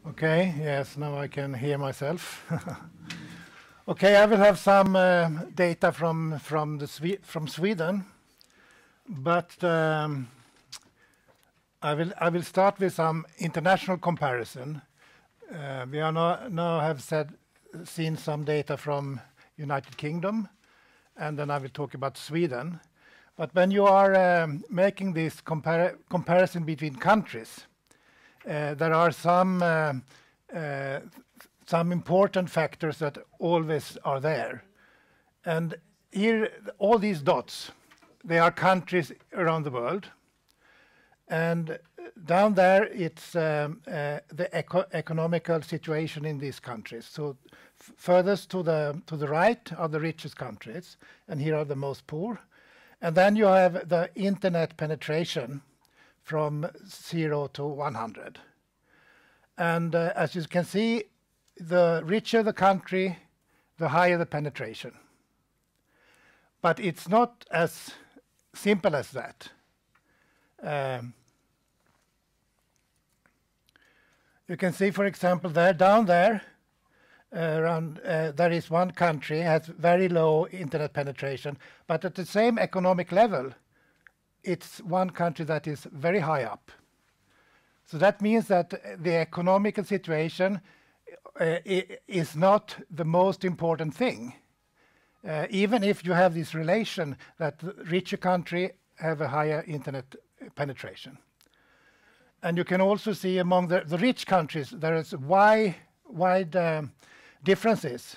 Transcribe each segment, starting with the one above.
Okay, yes, now I can hear myself. Okay, I will have some data from Sweden, but I will start with some international comparison. We are now have seen some data from United Kingdom, and then I will talk about Sweden. But when you are making this comparison between countries, there are some important factors that always are there. And here, all these dots, they are countries around the world. And down there, it's the economical situation in these countries. So furthest to the right are the richest countries, and here are the most poor. And then you have the internet penetration from 0 to 100. And as you can see, the richer the country, the higher the penetration. But it's not as simple as that. You can see, for example, down there, there is one country has very low internet penetration, but at the same economic level, it's one country that is very high up. So that means that the economical situation is not the most important thing. Even if you have this relation that the richer country have a higher internet penetration. And you can also see among the rich countries, there is wide differences.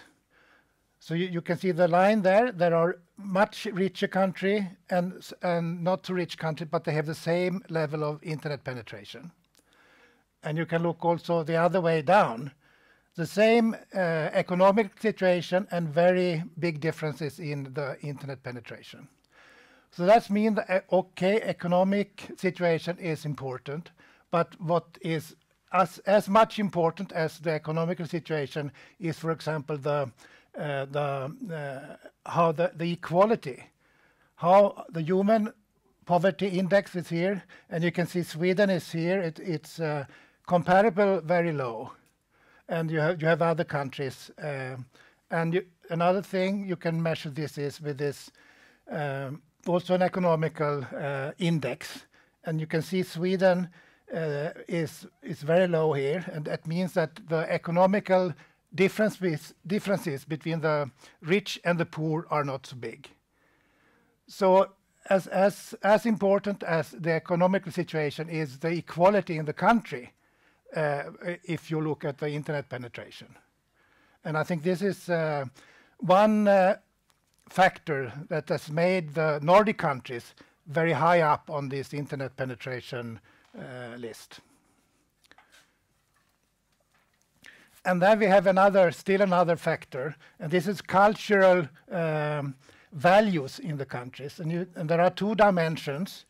So you can see the line there. There are much richer country and not too rich country, but they have the same level of internet penetration. And you can look also the other way down. The same economic situation and very big differences in the internet penetration. So that means that, okay, economic situation is important, but what is as much important as the economical situation is, for example, how the equality, how the human poverty index is here, and you can see Sweden is here. It's comparable very low, and you have other countries. Another thing you can measure this is with this also an economical index, and you can see Sweden is very low here, and that means that the economical differences between the rich and the poor are not so big. So as important as the economical situation is the equality in the country, if you look at the internet penetration. And I think this is one factor that has made the Nordic countries very high up on this internet penetration list. And then we have still another factor, and this is cultural values in the countries. And there are two dimensions.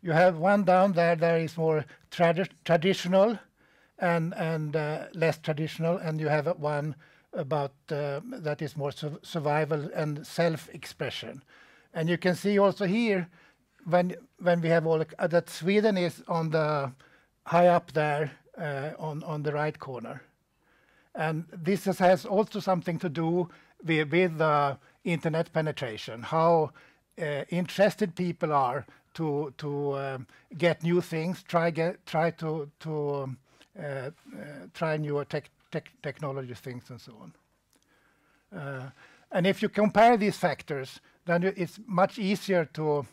You have one down there that is more traditional and less traditional, and you have one about that is more survival and self-expression. And you can see also here when we have all that Sweden is on the high up there on the right corner. And this has also something to do with the internet penetration, how interested people are to get new things, try newer technology things and so on. And if you compare these factors, then it's much easier to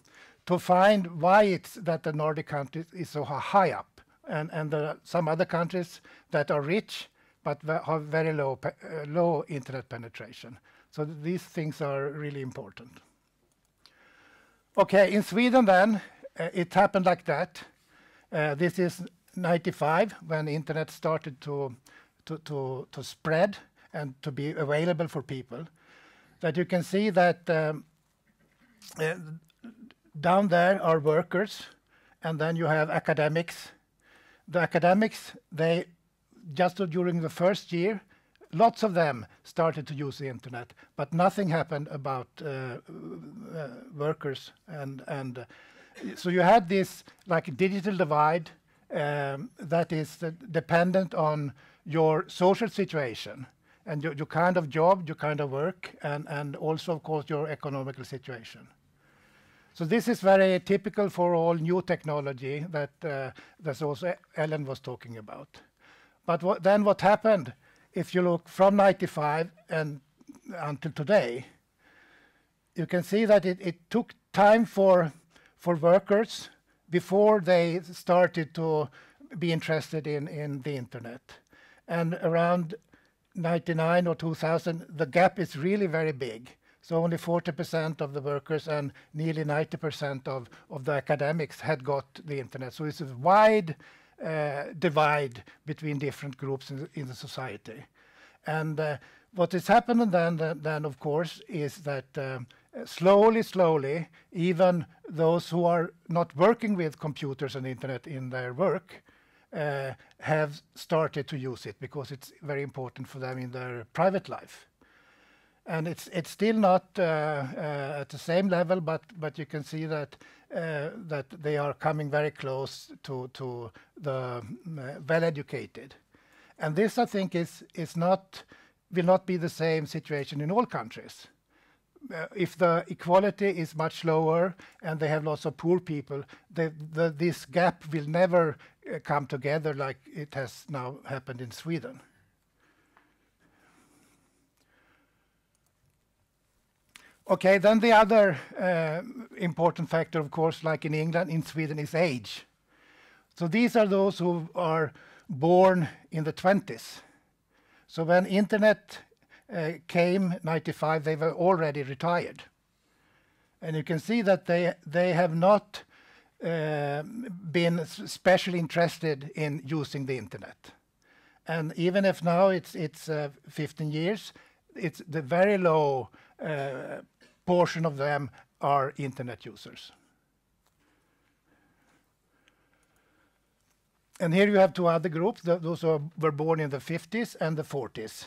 find why it's that the Nordic countries is so high up, and there are some other countries that are rich but have very low internet penetration. So these things are really important. Okay, in Sweden then, it happened like that. This is 95 when the internet started to spread and to be available for people. That you can see that down there are workers, and then you have academics. The academics, they just during the first year, lots of them started to use the internet, but nothing happened about workers, and so you had this like digital divide that is dependent on your social situation and your kind of job, your kind of work, and also, of course, your economical situation. So this is very typical for all new technology that that's also Ellen was talking about. But what happened, if you look from 95 and until today, you can see that it took time for workers before they started to be interested in the internet. And around 99 or 2000, the gap is really very big. So only 40% of the workers and nearly 90% of the academics had got the internet. So it's a wide divide between different groups in the society. And what is happening then, of course, is that slowly, even those who are not working with computers and internet in their work have started to use it because it's very important for them in their private life. And it's still not at the same level, but you can see that that they are coming very close to the well-educated. And this, I think, will not be the same situation in all countries. If the equality is much lower and they have lots of poor people, this gap will never come together like it has now happened in Sweden. Okay, then the other important factor, of course, like in England, in Sweden, is age. So these are those who are born in the 20s. So when internet came, 95, they were already retired. And you can see that they have not been especially interested in using the internet. And even if now it's 15 years, it's the very low portion of them are internet users. And here you have two other groups, those who were born in the 50s and the 40s.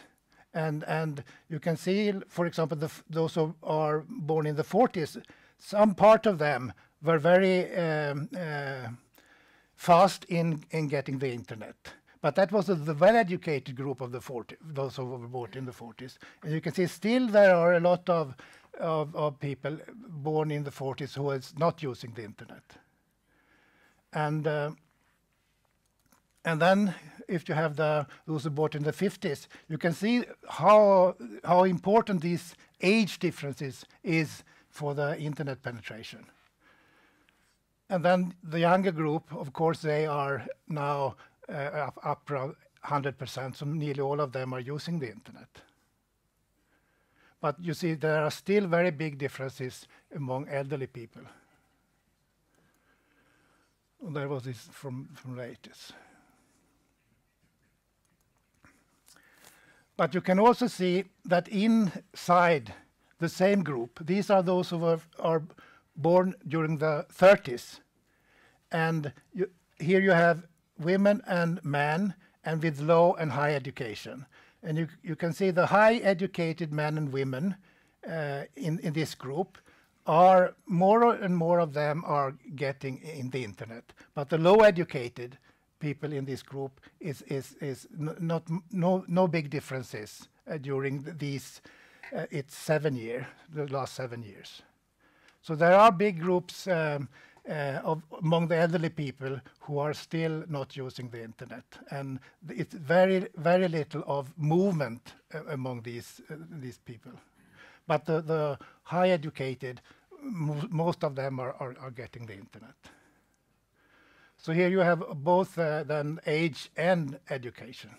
And you can see, for example, those who are born in the 40s, some part of them were very fast in getting the internet. But that was the well-educated group of the 40s, those who were born in the 40s. And you can see still there are a lot of people born in the 40s who is not using the internet. And then if you have those who born in the 50s, you can see how important these age differences is for the internet penetration. And then the younger group, of course, they are now up around 100%, so nearly all of them are using the internet. But you see, there are still very big differences among elderly people. And there was this from the 80s. But you can also see that inside the same group, these are those who are born during the 30s. And here you have women and men, and with low and high education. And you can see the high educated men and women in this group are more and more of them are getting in the internet. But the low educated people in this group is no big differences during these it's 7 years, the last 7 years. So there are big groups among the elderly people who are still not using the internet, and it's very little of movement among these people. But the high educated, most of them are getting the internet. So here you have both then age and education.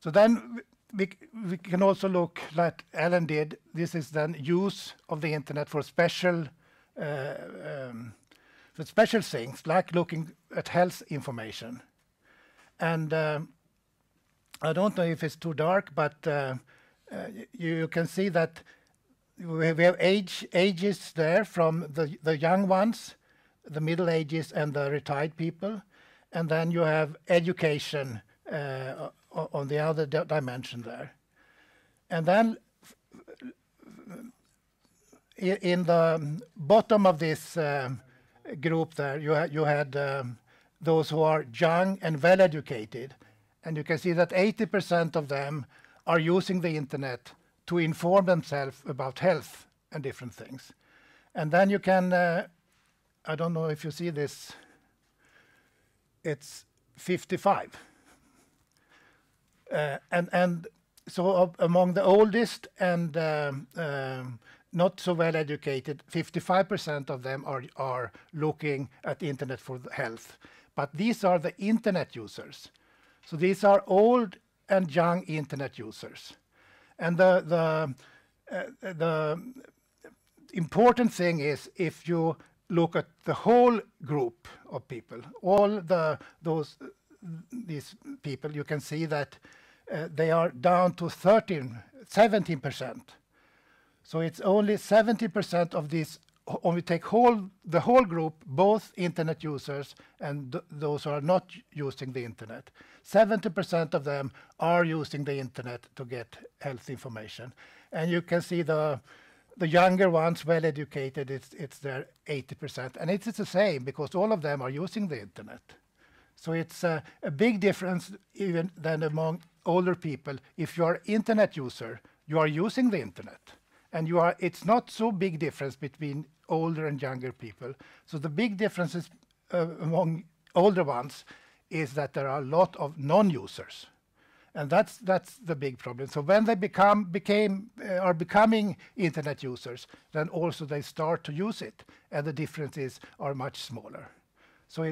So then we can also look, like Ellen did, this is then use of the internet for special things, like looking at health information. And I don't know if it's too dark, but you can see that we have ages there from the young ones, the middle ages, and the retired people. And then you have education on the other dimension there. And then in the bottom of this group there, you had those who are young and well-educated. And you can see that 80% of them are using the internet to inform themselves about health and different things. And then you can, I don't know if you see this, it's 55. And so among the oldest and not so well educated, 55% of them are looking at the internet for health. But these are the internet users. So these are old and young internet users. And the important thing is, if you look at the whole group of people, all these people, you can see that they are down to 17%. So it's only 70% of these, when we take the whole group, both internet users and those who are not using the internet, 70% of them are using the internet to get health information. And you can see the younger ones, well educated, it's their 80%. And it's the same, because all of them are using the internet. So it's a big difference even than among older people. If you are internet user, you are using the internet. And it's not so big difference between older and younger people. So the big differences among older ones is that there are a lot of non-users. And that's the big problem. So when they are becoming internet users, then also they start to use it, and the differences are much smaller. So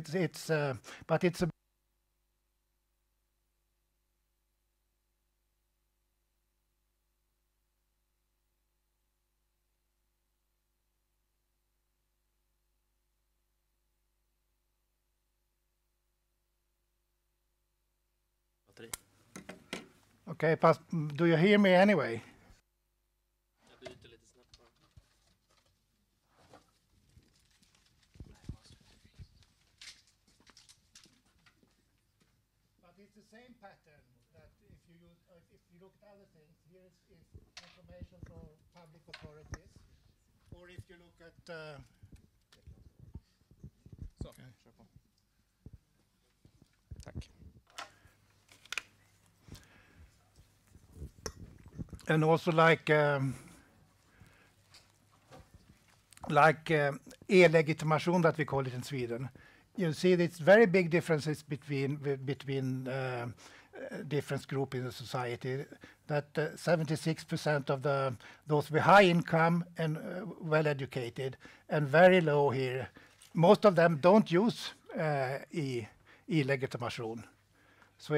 but it's a Okay, do you hear me anyway? Jag byter lite snabbt bara. But it's the same pattern that if you look at other things, here is information from public authorities, or if you look at Så, kör på. Tack. and also like e-legitimation, that we call it in Sweden. You see it's very big differences between different groups in the society. That 76% of those with high income and well educated, and very low here, most of them don't use e-legitimation. So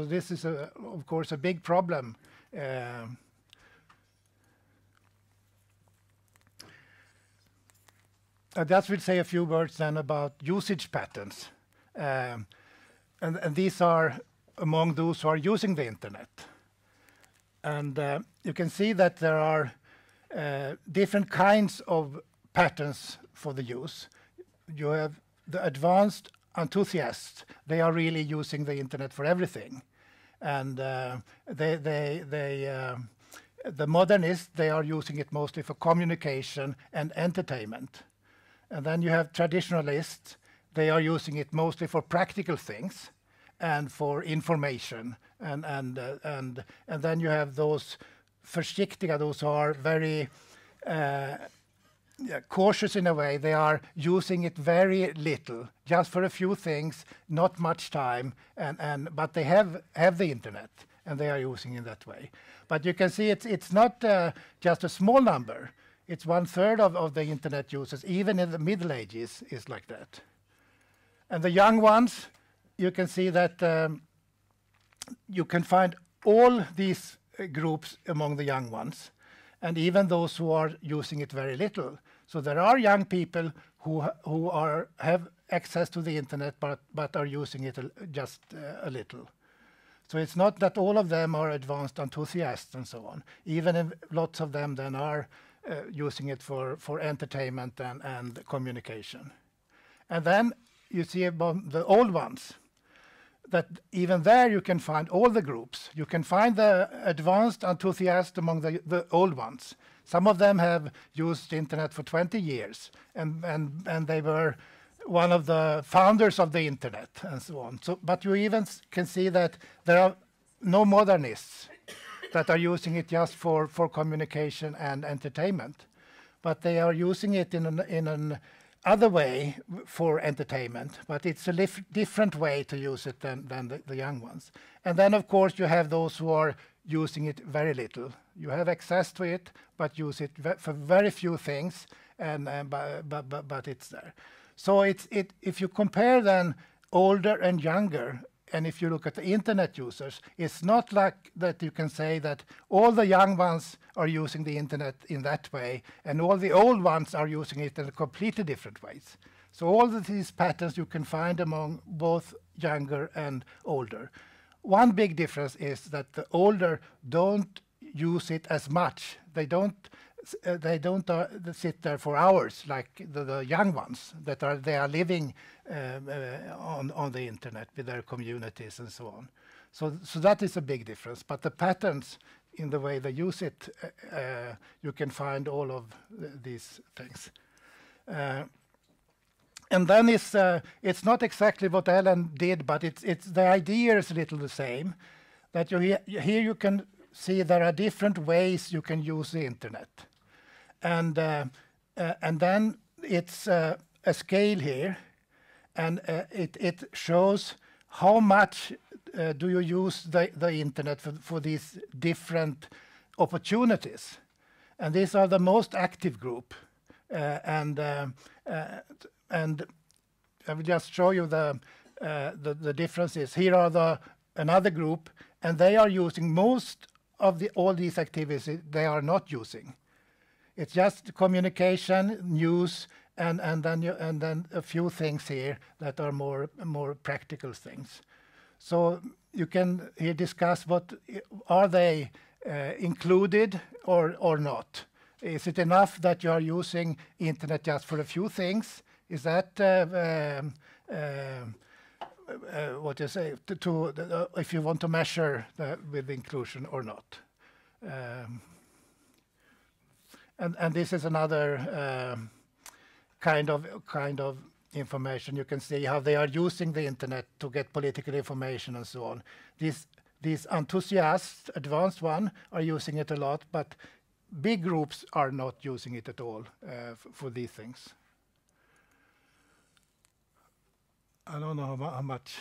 this is of course a big problem. I just will say a few words then about usage patterns. And these are among those who are using the internet. And you can see that there are different kinds of patterns for the use. You have the advanced enthusiasts. They are really using the internet for everything. And the modernists, they are using it mostly for communication and entertainment. And then you have traditionalists. They are using it mostly for practical things and for information. And then you have those försiktiga, those who are very cautious in a way. They are using it very little, just for a few things, not much time, but they have the internet, and they are using it that way. But you can see it's not just a small number. It's 1/3 of the internet users, even in the Middle Ages, is like that. And the young ones, you can see that you can find all these groups among the young ones, and even those who are using it very little. So there are young people who have access to the internet, but are using it just a little. So it's not that all of them are advanced enthusiasts and so on. Even lots of them then are using it for entertainment and communication. And then you see about the old ones, that even there you can find all the groups. You can find the advanced enthusiasts among the old ones. Some of them have used the internet for 20 years, and they were one of the founders of the internet and so on. So, but you even can see that there are no modernists that are using it just for communication and entertainment, but they are using it in an other way for entertainment, but it's a different way to use it than the young ones. And then, of course, you have those who are using it very little. You have access to it, but use it for very few things, and but it's there. So if you compare then older and younger, and if you look at the internet users, it's not like that you can say that all the young ones are using the internet in that way, and all the old ones are using it in completely different ways. So all of these patterns you can find among both younger and older. One big difference is that the older don't use it as much. They don't sit there for hours like the young ones that they are living on the internet with their communities and so on. So that is a big difference. But the patterns in the way they use it, you can find all of these things. And then it's not exactly what Ellen did, but it's the idea is a little the same. That here you can see there are different ways you can use the internet. And then it's a scale here, and it shows how much do you use the internet for these different opportunities. And these are the most active group. And I will just show you the differences. Here are another group, and they are using most of all these activities they are not using. It's just communication, news, and then a few things here that are more practical things. So you can here discuss what are they included or not. Is it enough that you are using internet just for a few things? Is that what you say if you want to measure with inclusion or not? And this is another kind of information. You can see how they are using the internet to get political information and so on. These enthusiasts, advanced one, are using it a lot, but big groups are not using it at all for these things. I don't know how much.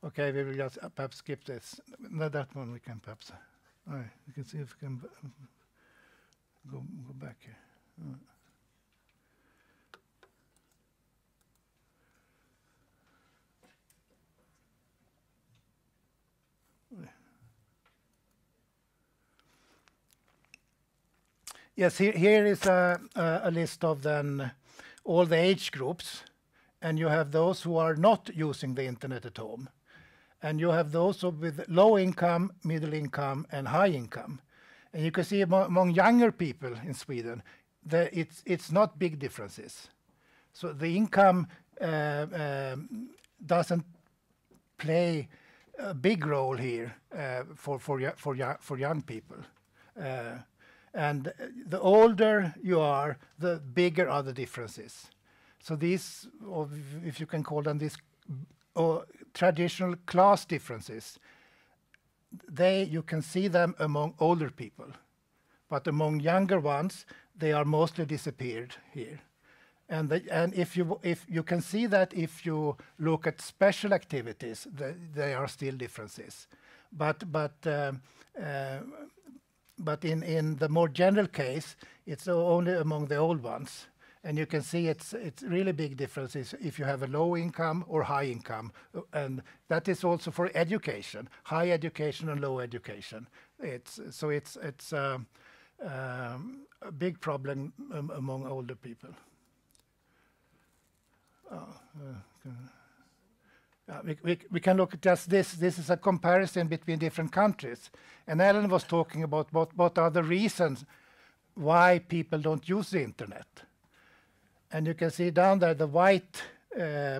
Okay, we will just perhaps skip this. No, that one we can perhaps. All right, we can see if we can go back here. Yes, here is a list of then all the age groups, and you have those who are not using the internet at home, and you have those with low income, middle income, and high income. And you can see among younger people in Sweden, it's not big differences. So the income doesn't play a big role here for young people. And the older you are, the bigger are the differences. So these, or if you can call them these traditional class differences, you can see them among older people. But among younger ones, they are mostly disappeared here. And if you can see that if you look at special activities, there are still differences. But in the more general case, it's only among the old ones. And you can see it's really big differences if you have a low income or high income. And that is also for education, high education and low education. It's a big problem among older people. We can look at just this. This is a comparison between different countries. And Ellen was talking about what are the reasons why people don't use the internet. And you can see down there the white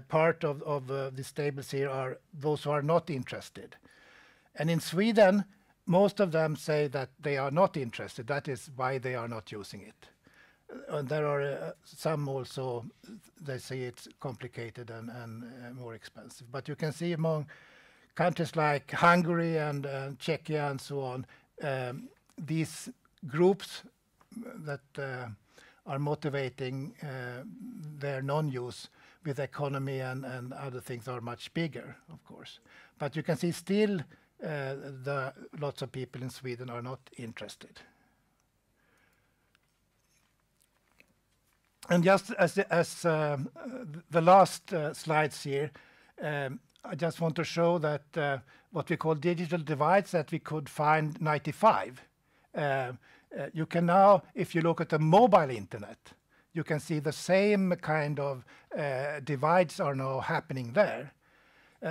part of these tables here are those who are not interested. And in Sweden, most of them say that they are not interested. That is why they are not using it. And there are some also, they say it's complicated and more expensive. But you can see among countries like Hungary and Czechia and so on, these groups that are motivating their non-use with economy and other things are much bigger, of course. But you can see still lots of people in Sweden are not interested. And just as the last slides here, I just want to show that what we call digital divides that we could find 95. You can now, if you look at the mobile internet, you can see the same kind of divides are now happening there.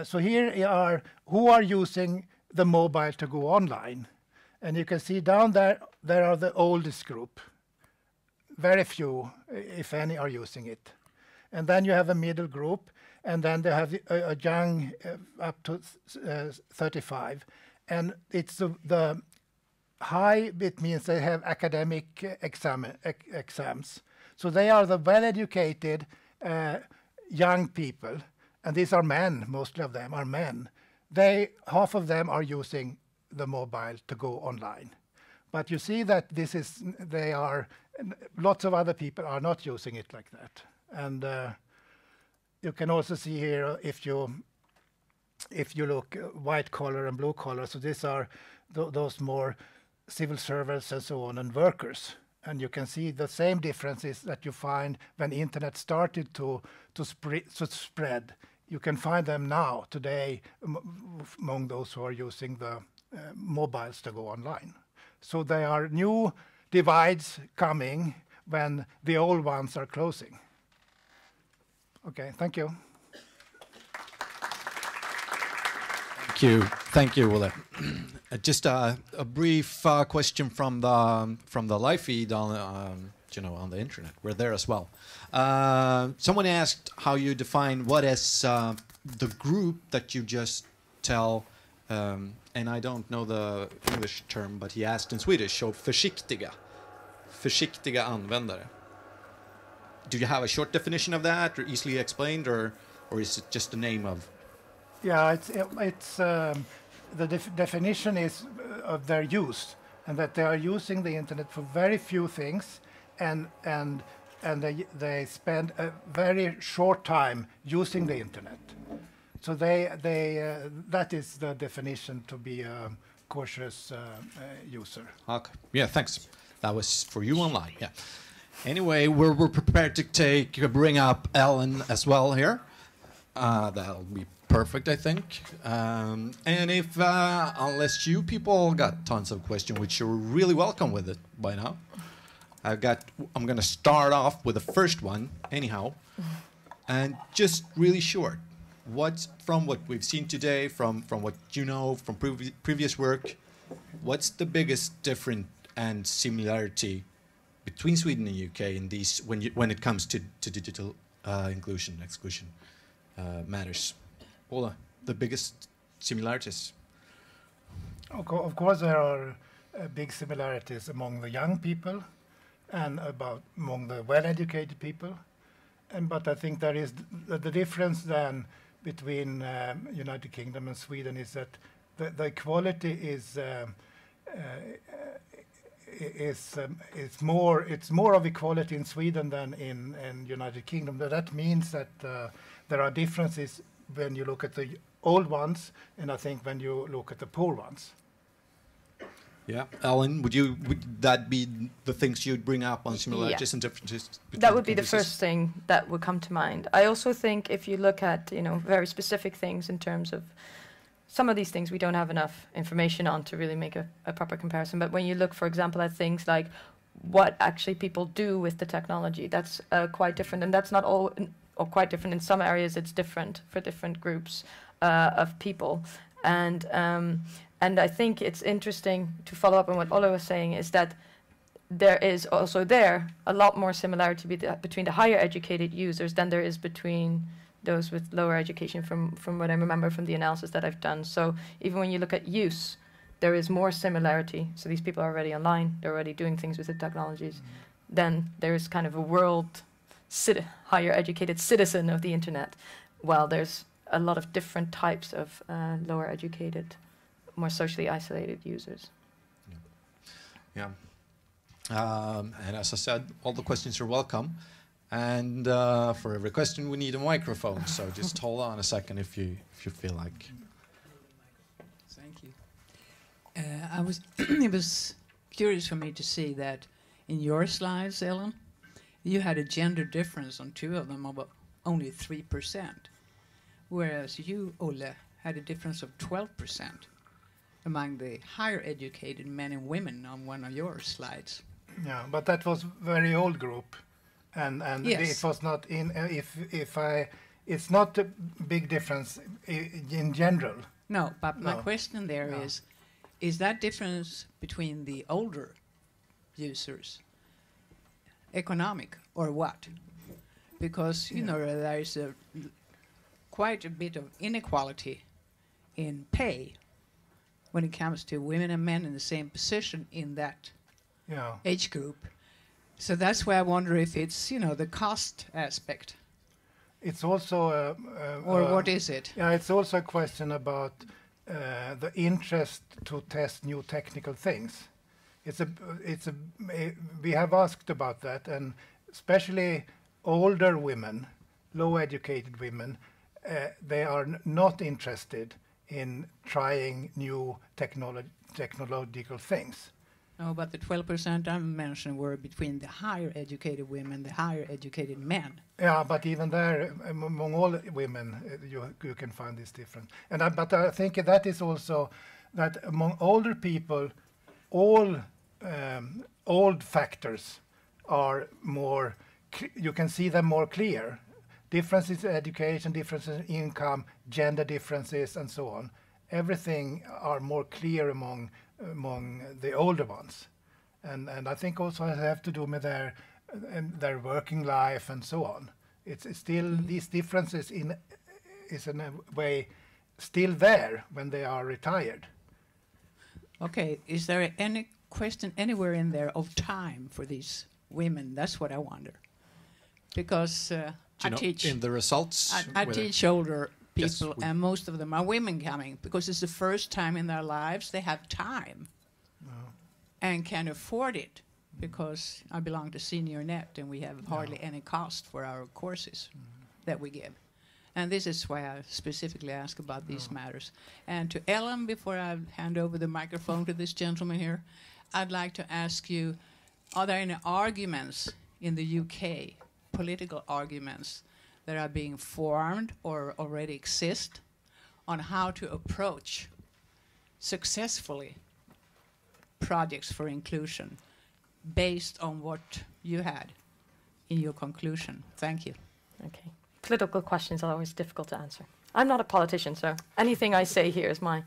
So here are who are using the mobile to go online. And you can see down there are the oldest group. Very few, if any, are using it. And then you have a middle group, and then they have a young up to 35. And it's the high, it means they have academic exams. So they are the well-educated young people, and these are men, mostly of them are men. Half of them are using the mobile to go online. But you see that lots of other people are not using it like that. And you can also see here, if you look white collar and blue collar, so these are those more civil servants and so on, and workers. And you can see the same differences that you find when internet started to spread. You can find them now, today, among those who are using the mobiles to go online. So there are new divides coming when the old ones are closing. Okay, thank you. Thank you, Olle. Just a brief question from the live feed on on the internet. We're there as well. Someone asked how you define what is the group that you just tell. And I don't know the English term, but he asked in Swedish, so försiktiga användare. Do you have a short definition of that, or easily explained, or is it just the name of? Yeah, it's the definition is of their use, and that they are using the internet for very few things, and they spend a very short time using the internet. So that is the definition to be a cautious user. Okay. Yeah, thanks. That was for you online. Yeah. Anyway, we're prepared to bring up Ellen as well here. That'll be perfect, I think. And if unless you people got tons of questions, which you're really welcome with it by now, I'm going to start off with the first one, anyhow, and just really short. From what we've seen today, from what you know, from previous work, what's the biggest difference and similarity between Sweden and UK in these when it comes to digital inclusion, exclusion matters? Olle, the biggest similarities? Of course, there are big similarities among the young people and among the well-educated people. But I think there is the difference then between United Kingdom and Sweden is that the equality is more of equality in Sweden than in United Kingdom. That means that there are differences when you look at the old ones, and I think when you look at the poor ones. Yeah, Ellen, would that be the things you'd bring up on similarities and differences? That would be the first thing that would come to mind. I also think if you look at very specific things in terms of some of these things, we don't have enough information on to really make a proper comparison. But when you look, for example, at things like what actually people do with the technology, that's quite different, and that's not all, or quite different. In some areas, it's different for different groups of people, and I think it's interesting to follow up on what Olle was saying, is that there is also a lot more similarity between the higher educated users than there is between those with lower education from what I remember from the analysis that I've done. So even when you look at use, there is more similarity. So these people are already online, they're already doing things with the technologies. then there's kind of a world higher educated citizen of the internet, while there's a lot of different types of lower educated, more socially isolated users. Yeah. And as I said, all the questions are welcome. And for every question, we need a microphone. So just hold on a second if you feel like. Thank you. It was curious for me to see that in your slides, Ellen, you had a gender difference on 2 of them of only 3%, whereas you, Olle, had a difference of 12% among the higher educated men and women on one of your slides. Yeah, but that was very old group, and Yes. it was not in. It's not a big difference in general. No, but my No. question there No. is that difference between the older users economic or what? Because, you know, there is quite a bit of inequality in pay when it comes to women and men in the same position in that age group. So that's why I wonder if it's, you know, the cost aspect. It's also or what is it? Yeah, it's also a question about the interest to test new technical things. We have asked about that, and especially older women, low-educated women, they are not interested in trying new technological things. No, but the 12% I mentioned were between the higher educated women, the higher educated men. Yeah, but even there, among all women, you can find this difference. But I think that is also that among older people, all old factors are more. You can see them more clear. Differences in education, differences in income, gender differences, and so on. Everything are more clear among the older ones, and I think also it have to do with their working life and so on. It's still these differences is in a way still there when they are retired. Okay, is there any question anywhere in there of time for these women? That's what I wonder, because I teach in the results. I teach older Yes, people, and most of them are women coming because it's the first time in their lives they have time and can afford it, because I belong to Senior Net and we have hardly any cost for our courses that we give. And this is why I specifically ask about these matters. And to Ellen, before I hand over the microphone to this gentleman here, I'd like to ask you, are there any arguments in the UK, political arguments, that are being formed or already exist on how to approach successfully projects for inclusion based on what you had in your conclusion? Thank you. Okay. Political questions are always difficult to answer. I'm not a politician, so anything I say here is my,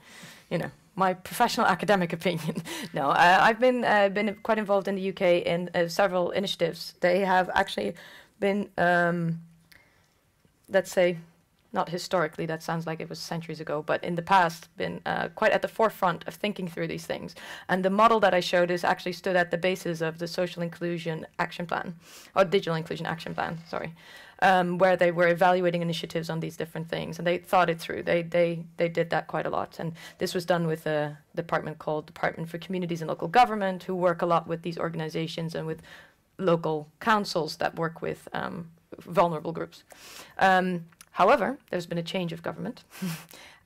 my professional academic opinion. No, I've been quite involved in the UK in several initiatives. They have actually been, let's say, not historically, that sounds like it was centuries ago, but in the past been quite at the forefront of thinking through these things. And the model that I showed is actually stood at the basis of the Social Inclusion Action Plan, or Digital Inclusion Action Plan, sorry, where they were evaluating initiatives on these different things, and they thought it through. They did that quite a lot. And this was done with a department called Department for Communities and Local Government, who work a lot with these organizations and with local councils that work with vulnerable groups. However, there's been a change of government,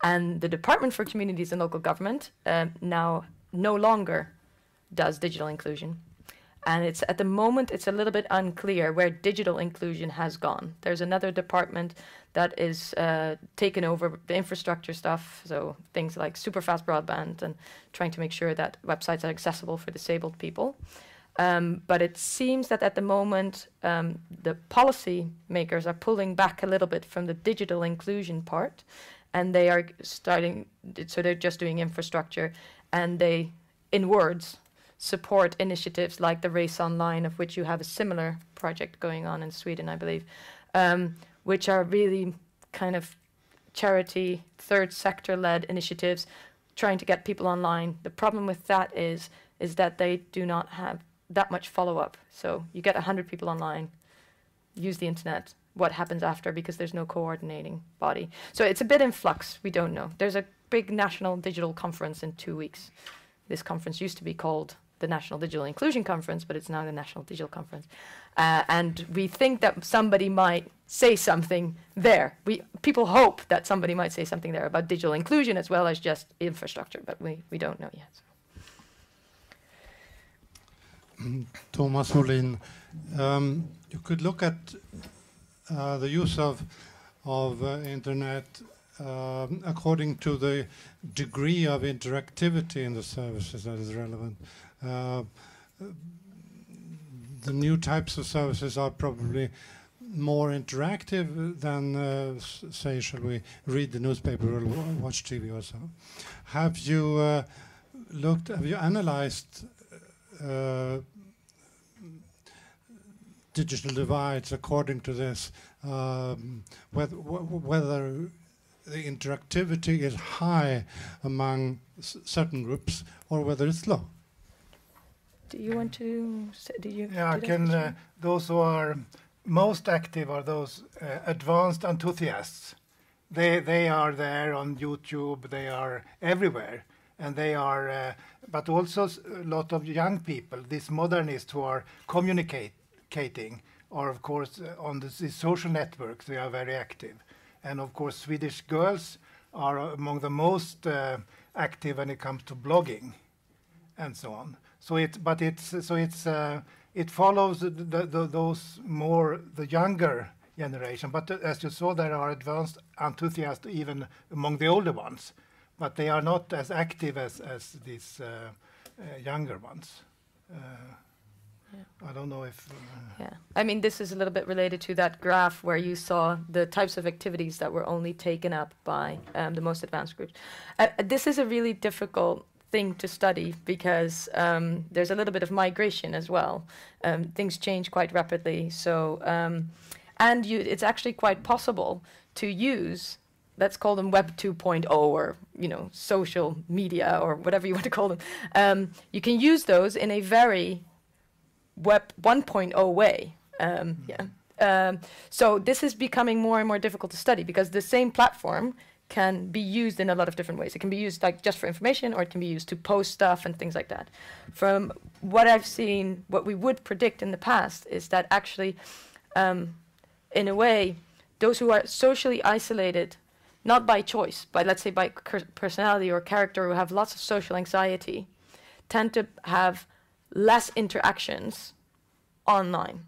and the Department for Communities and Local Government now no longer does digital inclusion. And it's at the moment, it's a little bit unclear where digital inclusion has gone. There's another department that is taken over the infrastructure stuff, so things like super fast broadband and trying to make sure that websites are accessible for disabled people. But it seems that at the moment, the policy makers are pulling back a little bit from the digital inclusion part, and they are starting, so they're just doing infrastructure, and they, in words, support initiatives like the Race Online, of which you have a similar project going on in Sweden, I believe, which are really kind of charity, third sector-led initiatives trying to get people online. The problem with that is that they do not have that much follow-up. So you get 100 people online, use the internet, what happens after, because there's no coordinating body. So it's a bit in flux, we don't know. There's a big national digital conference in 2 weeks. This conference used to be called the National Digital Inclusion Conference, but it's now the National Digital Conference. And we think that somebody might say something there. People hope that somebody might say something there about digital inclusion as well as just infrastructure, but we don't know yet. So. Thomas Molin, you could look at the use of internet according to the degree of interactivity in the services that is relevant. The new types of services are probably more interactive than, say, shall we read the newspaper or watch TV or so. Have you analyzed digital divides according to this, whether the interactivity is high among certain groups or whether it's low? Do you want to say, Yeah, I can. Those who are most active are those advanced enthusiasts. They are there on YouTube. They are everywhere, and they are. But also a lot of young people, these modernists who are communicating, are of course on the social networks. They are very active, and of course Swedish girls are among the most active when it comes to blogging, and so on. So it follows those more the younger generation. But as you saw, there are advanced enthusiasts even among the older ones, but they are not as active as these younger ones. I don't know if... Yeah, I mean, this is a little bit related to that graph where you saw the types of activities that were only taken up by the most advanced groups. This is a really difficult thing to study because there's a little bit of migration as well. Things change quite rapidly, so it's actually quite possible to use, let's call them Web 2.0 or social media or whatever you want to call them. You can use those in a very Web 1.0 way. So this is becoming more and more difficult to study because the same platform can be used in a lot of different ways. It can be used like just for information, or it can be used to post stuff and things like that. From what I've seen, what we would predict in the past is that actually, in a way, those who are socially isolated, not by choice, but let's say by personality or character, who have lots of social anxiety, tend to have less interactions online.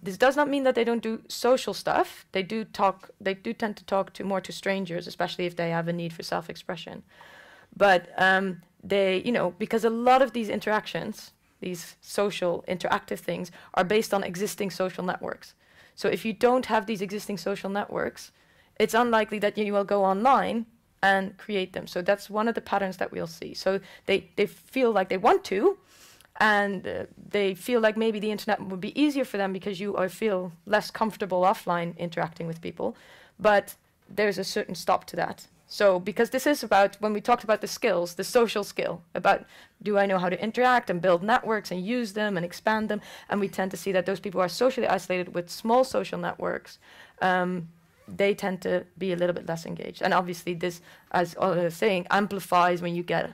This does not mean that they don't do social stuff. They do tend to talk more to strangers, especially if they have a need for self-expression. But because a lot of these interactions, these social interactive things, are based on existing social networks. So if you don't have these existing social networks, it's unlikely that you will go online and create them. So that's one of the patterns that we'll see. So they feel like they want to, and they feel like maybe the internet would be easier for them because you feel less comfortable offline interacting with people. But there's a certain stop to that. So because this is about, when we talked about the skills, the social skill, about do I know how to interact and build networks and use them and expand them, and we tend to see that those people who are socially isolated with small social networks, they tend to be a little bit less engaged. And obviously this, as Olle was saying, amplifies when you get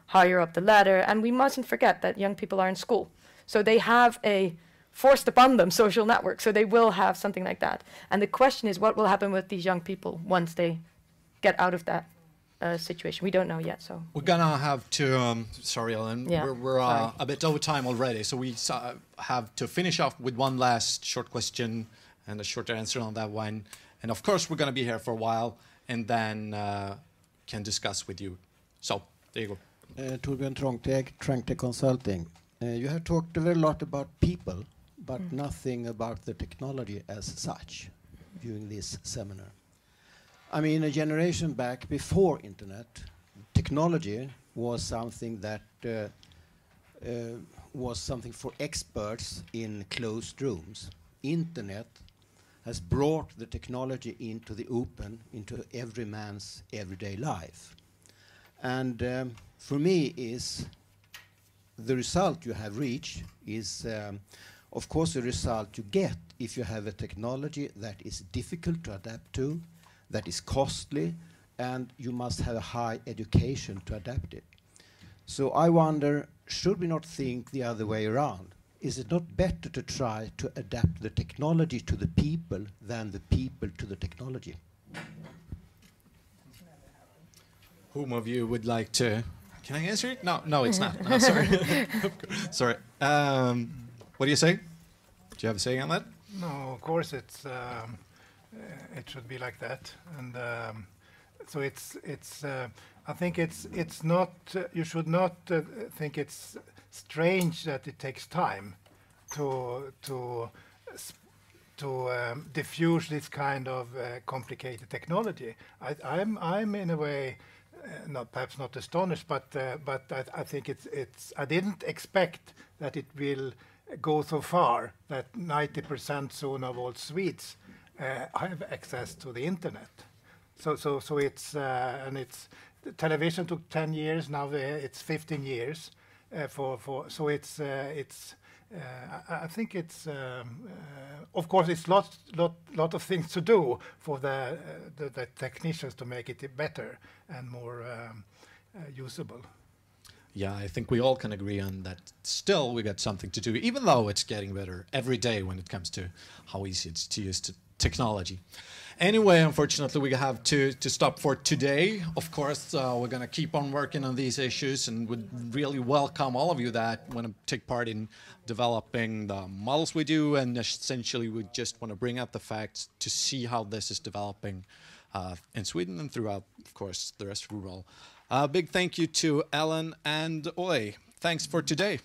higher up the ladder. And we mustn't forget that young people are in school. So they have a forced upon them social network. So they will have something like that. And the question is, what will happen with these young people once they get out of that situation? We don't know yet. So we're gonna have to, sorry, Ellen, yeah, we're a bit over time already. So we have to finish off with one last short question and a short answer on that one. And of course, we're gonna be here for a while and then can discuss with you. So there you go. Torbjörn Trängte Consulting. You have talked a very lot about people, but nothing about the technology as such during this seminar. I mean, a generation back before internet, technology was something that was something for experts in closed rooms. Internet has brought the technology into the open, into every man's everyday life. And for me is the result you have reached is, of course, a result you get if you have a technology that is difficult to adapt to, that is costly, and you must have a high education to adapt it. So I wonder, should we not think the other way around? Is it not better to try to adapt the technology to the people than the people to the technology? Whom of you would like to? Can I answer it? No, it's not. No, sorry. Sorry. What do you say? Do you have a say on that? No, of course it should be like that, and so it's. I think it's not. You should not think it's strange that it takes time to diffuse this kind of complicated technology. I'm in a way perhaps not astonished, but I think it's. I didn't expect that it will go so far that 90% soon of all Swedes have access to the internet. So it's and it's the television took 10 years. Now it's 15 years so it's. I think it's of course it's lot of things to do for the technicians to make it better and more usable. Yeah, I think we all can agree on that. Still, we got something to do, even though it's getting better every day when it comes to how easy it's to use technology. Anyway, unfortunately, we have to stop for today. Of course, we're going to keep on working on these issues and would really welcome all of you that want to take part in developing the models we do. And essentially, we just want to bring out the facts to see how this is developing in Sweden and throughout, of course, the rest of the world. Big thank you to Ellen and Olle. Thanks for today.